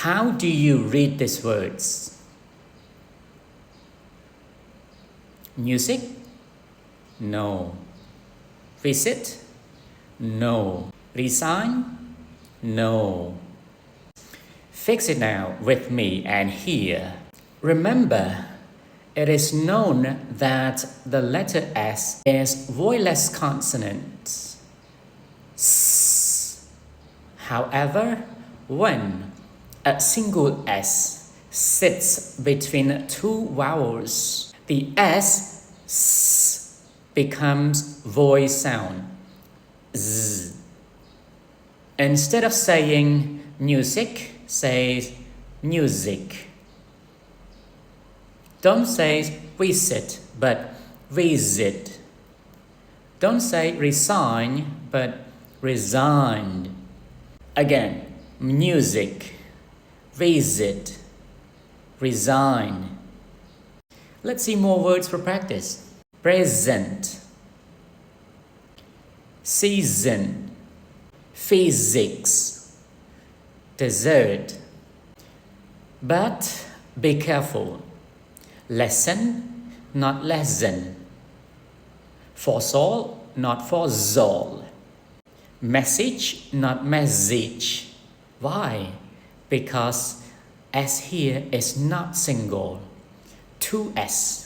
How do you read these words? Music? No. Visit? No. Resign? No. Fix it now with me and here. Remember, it is known that the letter S is voiceless consonant. S. However, when a single S sits between two vowels, the S becomes voice sound. Z. Instead of saying music, say music. Don't say visit, but visit. Don't say resign, but resigned. Again, music, visit, resign. Let's see more words for practice. Present, season, physics, dessert. But be careful. Lesson, not lesson. Forsol, not forsol. Message, not message. Why? Because S here is not single. Two S.